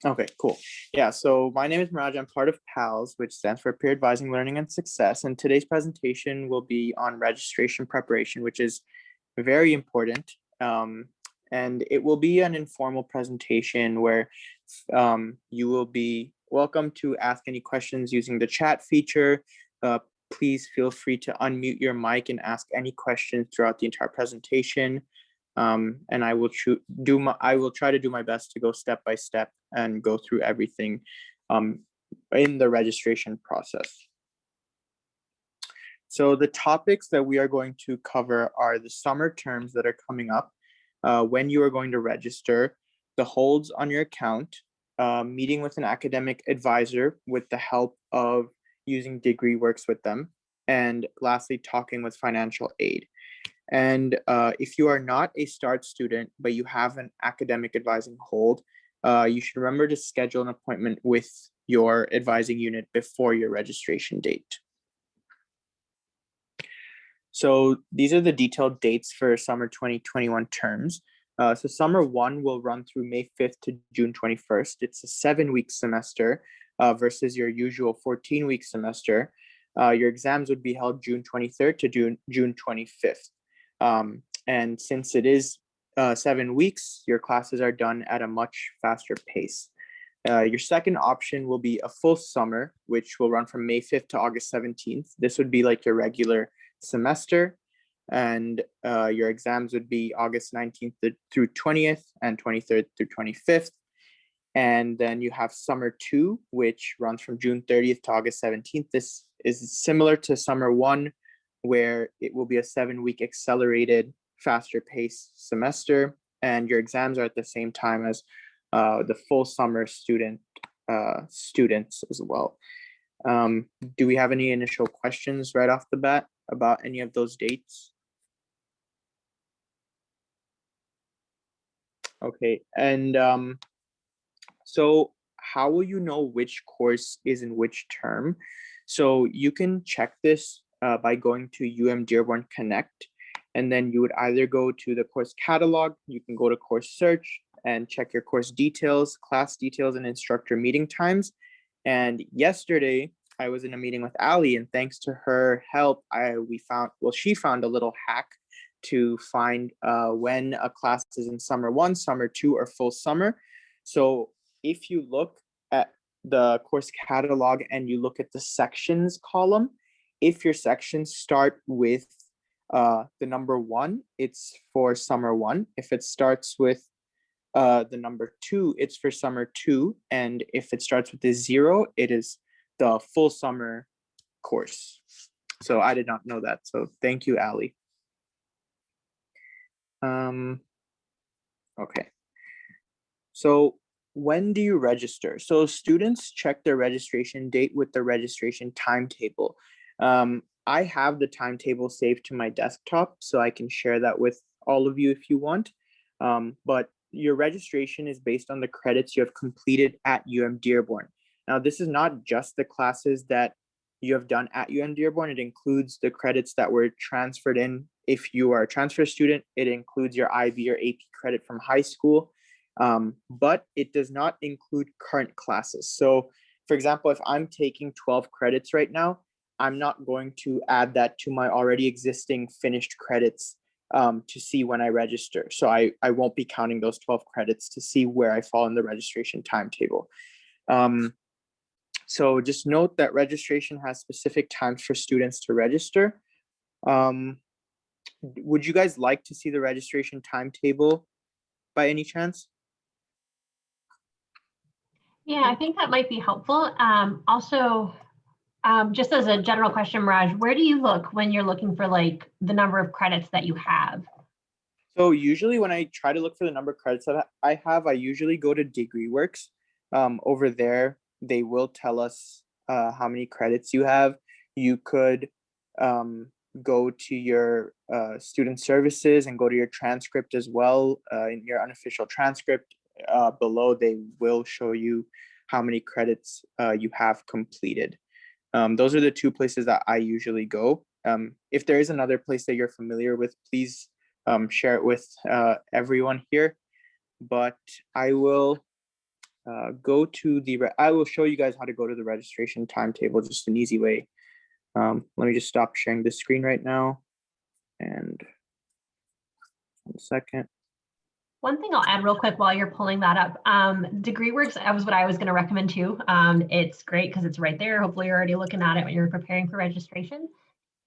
Okay, cool. Yeah, so my name is Miraaj. I'm part of PALS, which stands for Peer Advising Learning and Success. And today's presentation will be on registration preparation, which is very important. And it will be an informal presentation where you will be welcome to ask any questions using the chat feature. Please feel free to unmute your mic and ask any questions throughout the entire presentation. And I will try to do my best to go step by step and go through everything in the registration process. So the topics that we are going to cover are the summer terms that are coming up, when you are going to register, the holds on your account, meeting with an academic advisor with the help of using DegreeWorks with them, and lastly, talking with financial aid. And if you are not a START student, but you have an academic advising hold, you should remember to schedule an appointment with your advising unit before your registration date. So these are the detailed dates for summer 2021 terms. So summer 1 will run through May 5th to June 21st. It's a 7-week semester versus your usual 14-week semester. Your exams would be held June 23rd to June 25th. And since it is 7 weeks, your classes are done at a much faster pace. Your second option will be a full summer, which will run from May 5th to August 17th. This would be like your regular semester, and your exams would be August 19th through 20th and 23rd through 25th. And then you have summer 2, which runs from June 30th to August 17th. This is similar to summer 1, where it will be a 7-week accelerated, faster paced semester, and your exams are at the same time as the full summer students as well. Do we have any initial questions right off the bat about any of those dates? Okay, and so how will you know which course is in which term? So you can check this by going to UM-Dearborn Connect, and then you would either go to the course catalog, you can go to course search and check your course details, class details, and instructor meeting times. And yesterday I was in a meeting with Ali, and thanks to her help, she found a little hack to find when a class is in summer 1, summer 2, or full summer. So if you look at the course catalog and you look at the sections column, if your sections start with the number 1, it's for summer 1. If it starts with the number 2, it's for summer 2. And if it starts with the 0, it is the full summer course. So I did not know that. So thank you, Ali. Okay. So when do you register? So students check their registration date with the registration timetable. I have the timetable saved to my desktop, so I can share that with all of you if you want. But your registration is based on the credits you have completed at UM-Dearborn. Now, this is not just the classes that you have done at UM-Dearborn. It includes the credits that were transferred in. If you are a transfer student, it includes your IB or AP credit from high school, but it does not include current classes. So, for example, if I'm taking 12 credits right now, I'm not going to add that to my already existing finished credits to see when I register. So I won't be counting those 12 credits to see where I fall in the registration timetable. So just note that registration has specific times for students to register. Would you guys like to see the registration timetable by any chance? Yeah, I think that might be helpful. Also, just as a general question, Miraaj, where do you look when you're looking for like the number of credits that you have? So usually when I try to look for the number of credits that I usually go to DegreeWorks. Over there, they will tell us how many credits you have. You could go to your student services and go to your transcript as well. In your unofficial transcript below, they will show you how many credits you have completed. Those are the two places that I usually go. If there is another place that you're familiar with, please share it with everyone here. but I will go to I will show you guys how to go to the registration timetable, just an easy way. Let me just stop sharing the screen right now. And 1 second. One thing I'll add real quick while you're pulling that up, DegreeWorks, that was what I was going to recommend too. It's great because it's right there. Hopefully you're already looking at it when you're preparing for registration.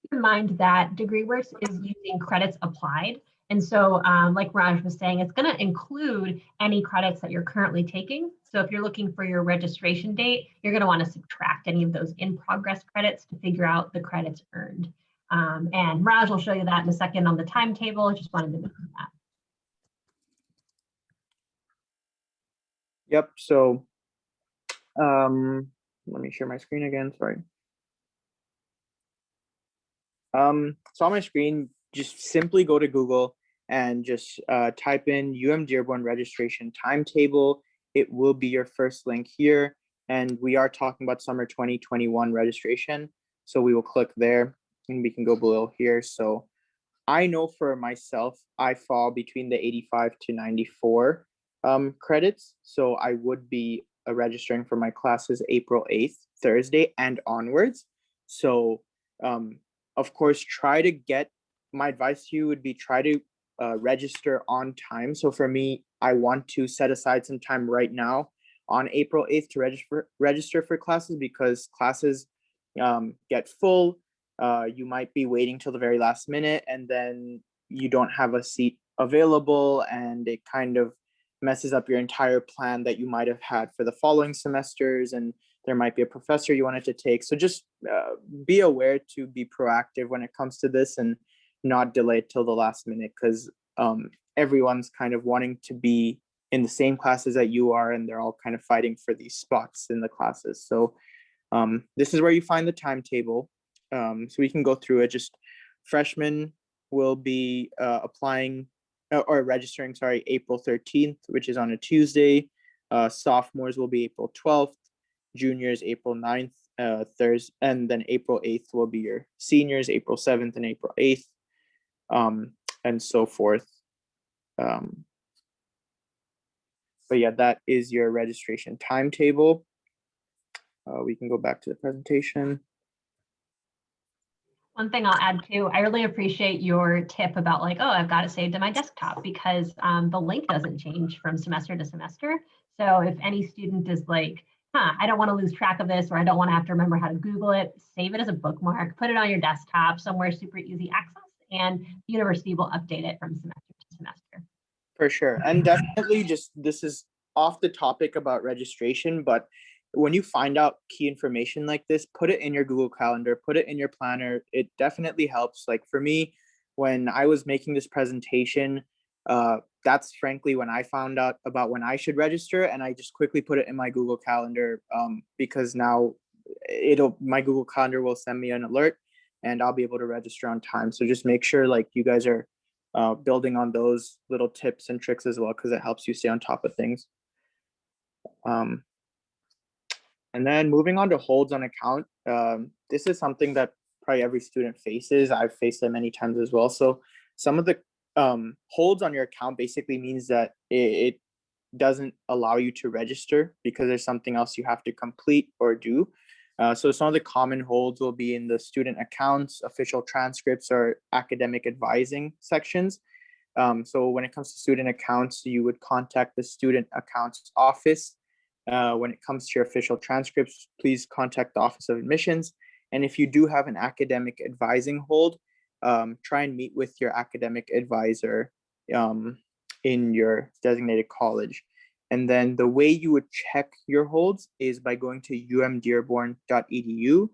Keep in mind that DegreeWorks is using credits applied. And so like Raj was saying, it's going to include any credits that you're currently taking. So if you're looking for your registration date, you're going to want to subtract any of those in progress credits to figure out the credits earned. And Raj will show you that in a second on the timetable. I just wanted to mention that. Yep. So let me share my screen again. Sorry. So on my screen, just simply go to Google and just type in UM-Dearborn registration timetable. It will be your first link here. And we are talking about summer 2021 registration. So we will click there and we can go below here. So I know for myself, I fall between the 85 to 94 credits. So I would be registering for my classes April 8th, Thursday and onwards. So of course, try to my advice to you would be try to register on time. So for me, I want to set aside some time right now on April 8th to register for classes, because classes get full. You might be waiting till the very last minute and then you don't have a seat available, and it kind of messes up your entire plan that you might have had for the following semesters, and there might be a professor you wanted to take. So just be aware to be proactive when it comes to this and not delay it till the last minute, because everyone's kind of wanting to be in the same classes that you are, and they're all kind of fighting for these spots in the classes. So this is where you find the timetable. So we can go through it. Just freshmen will be applying or registering, sorry, April 13th, which is on a Tuesday. Sophomores will be April 12th, juniors April 9th, Thursday, and then April 8th will be your seniors, April 7th and April 8th, and so forth. But yeah, that is your registration timetable. We can go back to the presentation. One thing I'll add too, I really appreciate your tip about like, oh, I've got it saved in my desktop, because the link doesn't change from semester to semester. So if any student is like, I don't want to lose track of this, or I don't want to have to remember how to Google it, save it as a bookmark, put it on your desktop somewhere super easy access, and the university will update it from semester to semester. For sure. And definitely this is off the topic about registration, but when you find out key information like this, put it in your Google Calendar, put it in your planner. It definitely helps. Like for me, when I was making this presentation, that's frankly when I found out about when I should register, and I just quickly put it in my Google Calendar, because now my Google Calendar will send me an alert and I'll be able to register on time. So just make sure like you guys are building on those little tips and tricks as well, because it helps you stay on top of things. And then moving on to holds on account. This is something that probably every student faces. I've faced it many times as well. So some of the holds on your account basically means that it doesn't allow you to register because there's something else you have to complete or do. So some of the common holds will be in the student accounts, official transcripts, or academic advising sections. So when it comes to student accounts, you would contact the student accounts office. When it comes to your official transcripts, please contact the Office of Admissions. And if you do have an academic advising hold, try and meet with your academic advisor in your designated college. And then the way you would check your holds is by going to UM-Dearborn.edu. You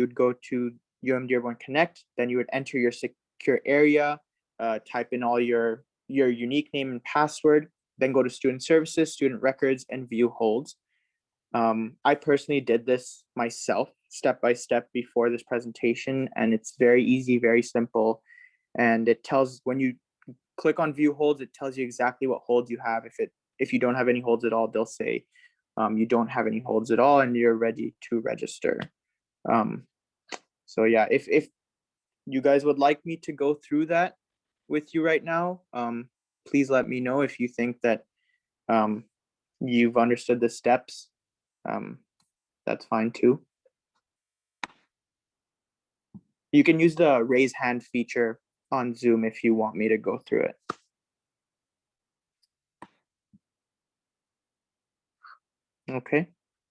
would go to UM-Dearborn Connect, then you would enter your secure area, type in all your unique name and password, then go to student services, student records, and view holds. I personally did this myself step by step before this presentation, and it's very easy, very simple. And it tells, when you click on view holds, it tells you exactly what holds you have. If you don't have any holds at all, they'll say you don't have any holds at all and you're ready to register. So yeah, if you guys would like me to go through that with you right now, please let me know if you think that you've understood the steps, that's fine too. You can use the raise hand feature on Zoom if you want me to go through it. Okay,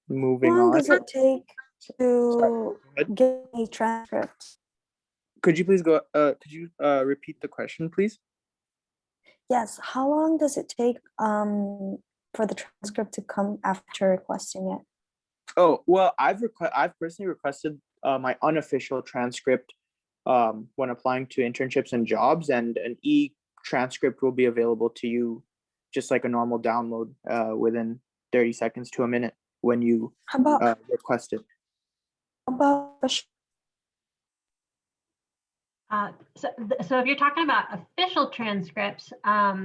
moving How long on. does it take to Sorry, get a transcript? could you please go, could you repeat the question, please? Yes, how long does it take for the transcript to come after requesting it? Oh, well, I've personally requested my unofficial transcript when applying to internships and jobs, and an e-transcript will be available to you just like a normal download within 30 seconds to a minute when you How about request it. So if you're talking about official transcripts, are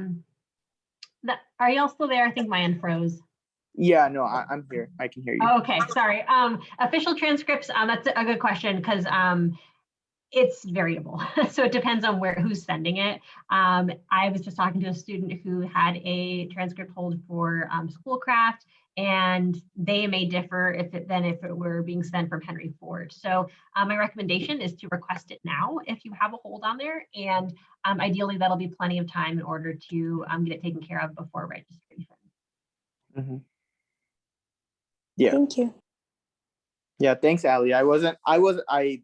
you all still there? I think my end froze. Yeah, no, I'm here. I can hear you. Oh, okay, sorry. Official transcripts, that's a good question because it's variable. So it depends on who's sending it. I was just talking to a student who had a transcript hold for Schoolcraft, and they may differ if it were being sent from Henry Ford. So my recommendation is to request it now if you have a hold on there, and ideally that'll be plenty of time in order to get it taken care of before registration. Mm-hmm. Yeah. Thank you. Yeah, thanks, Ali.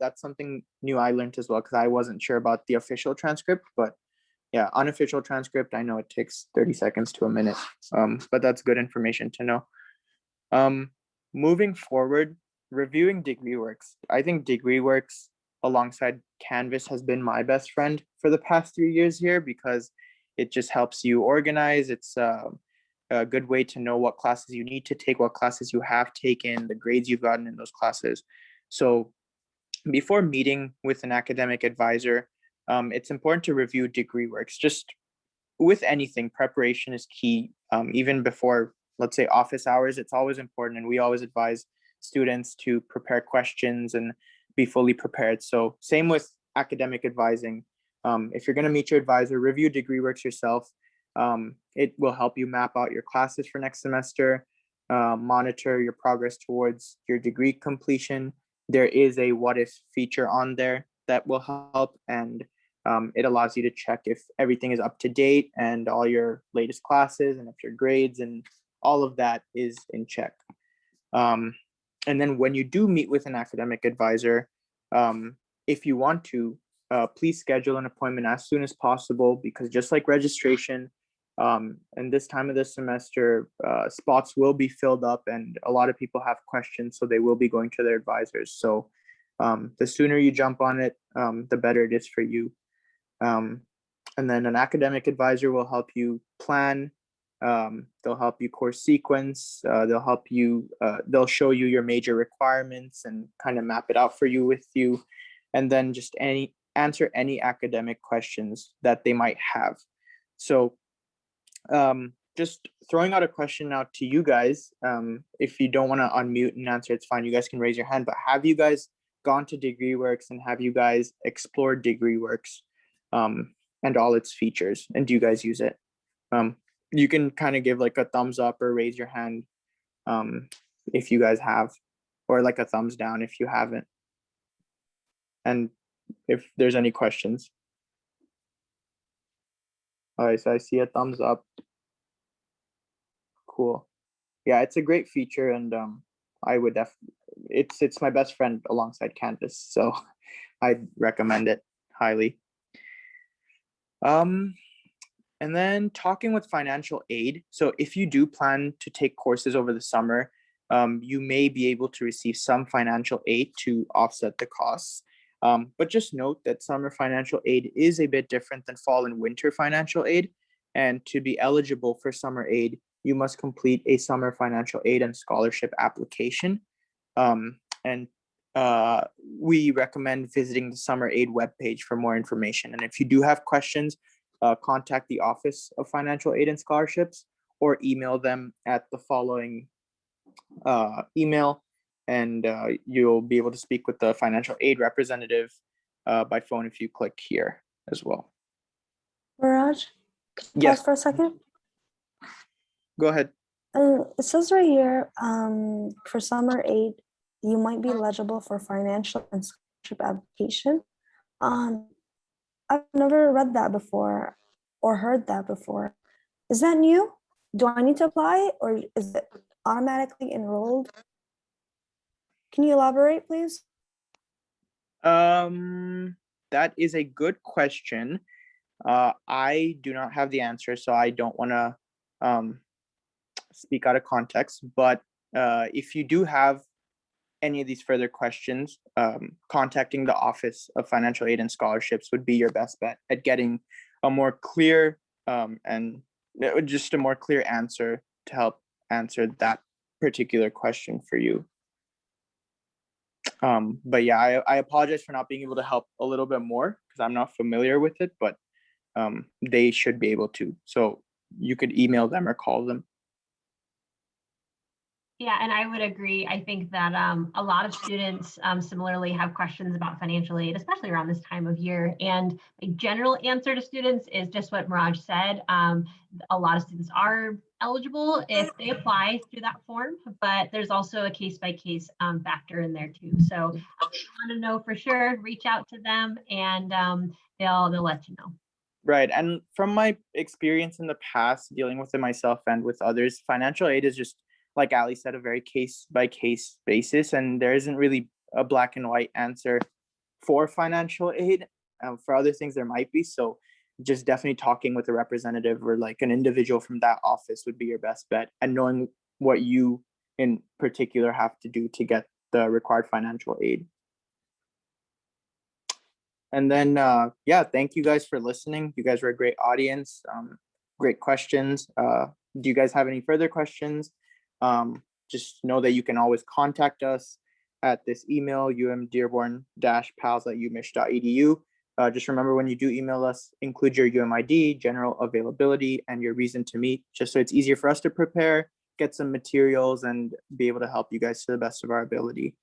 That's something new I learned as well, because I wasn't sure about the official transcript, but yeah, unofficial transcript, I know it takes 30 seconds to a minute. But that's good information to know. Moving forward, reviewing DegreeWorks. I think DegreeWorks alongside Canvas has been my best friend for the past 3 years here, because it just helps you organize. It's a good way to know what classes you need to take, what classes you have taken, the grades you've gotten in those classes. So before meeting with an academic advisor, it's important to review DegreeWorks. Just with anything, preparation is key. Even before, let's say, office hours, it's always important. And we always advise students to prepare questions and be fully prepared. So same with academic advising. If you're going to meet your advisor, review DegreeWorks yourself. It will help you map out your classes for next semester, monitor your progress towards your degree completion. There is a what if feature on there that will help, and it allows you to check if everything is up to date and all your latest classes, and if your grades and all of that is in check. And then when you do meet with an academic advisor, if you want to, please schedule an appointment as soon as possible, because just like registration, and this time of the semester, spots will be filled up and a lot of people have questions, so they will be going to their advisors. So the sooner you jump on it, the better it is for you. And then an academic advisor will help you plan. They'll help you course sequence. They'll show you your major requirements and kind of map it out for you with you. And then just answer any academic questions that they might have. So just throwing out a question out to you guys. If you don't want to unmute and answer, it's fine. You guys can raise your hand, but have you guys gone to DegreeWorks, and have you guys explored DegreeWorks and all its features? And do you guys use it? You can kind of give like a thumbs up or raise your hand if you guys have, or like a thumbs down if you haven't. And if there's any questions. All right, so I see a thumbs up. Cool. Yeah, it's a great feature, and I would it's my best friend alongside Canvas, so I'd recommend it highly. And then talking with financial aid. So if you do plan to take courses over the summer, you may be able to receive some financial aid to offset the costs. But just note that summer financial aid is a bit different than fall and winter financial aid. And to be eligible for summer aid, you must complete a summer financial aid and scholarship application. And we recommend visiting the summer aid webpage for more information. And if you do have questions, contact the Office of Financial Aid and Scholarships, or email them at the following email, and you'll be able to speak with the financial aid representative by phone if you click here as well. Miraaj, could you Yes. pause for a second? Go ahead. It says right here, for summer aid, you might be eligible for financial and scholarship application. I've never read that before or heard that before. Is that new? Do I need to apply or is it automatically enrolled? Can you elaborate, please? That is a good question. I do not have the answer, so I don't want to speak out of context. But if you do have any of these further questions, contacting the Office of Financial Aid and Scholarships would be your best bet at getting a more clear and just a more clear answer to help answer that particular question for you. But yeah, I apologize for not being able to help a little bit more because I'm not familiar with it, but they should be able to. So you could email them or call them. Yeah, and I would agree. I think that a lot of students similarly have questions about financial aid, especially around this time of year. And a general answer to students is just what Miraaj said. A lot of students are eligible if they apply through that form, but there's also a case-by-case factor in there too. So if you want to know for sure, reach out to them and they'll let you know. Right. And from my experience in the past, dealing with it myself and with others, financial aid is just, like Ali said, a very case by case basis. And there isn't really a black and white answer for financial aid. For other things, there might be. So just definitely talking with a representative or like an individual from that office would be your best bet. And knowing what you in particular have to do to get the required financial aid. And then, yeah, thank you guys for listening. You guys were a great audience. Great questions. Do you guys have any further questions? Just know that you can always contact us at this email, umdearborn-pals@umich.edu. Just remember when you do email us, include your UMID, general availability, and your reason to meet, just so it's easier for us to prepare, get some materials, and be able to help you guys to the best of our ability.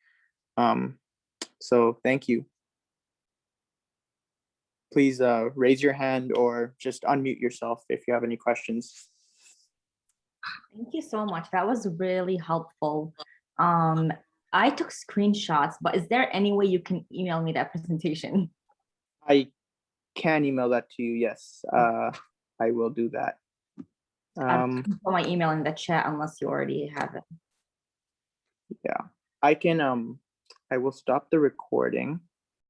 So thank you. Please raise your hand or just unmute yourself if you have any questions. Thank you so much. That was really helpful. I took screenshots, but is there any way you can email me that presentation? I can email that to you. Yes, I will do that. Put my email in the chat unless you already have it. Yeah, I can. I will stop the recording.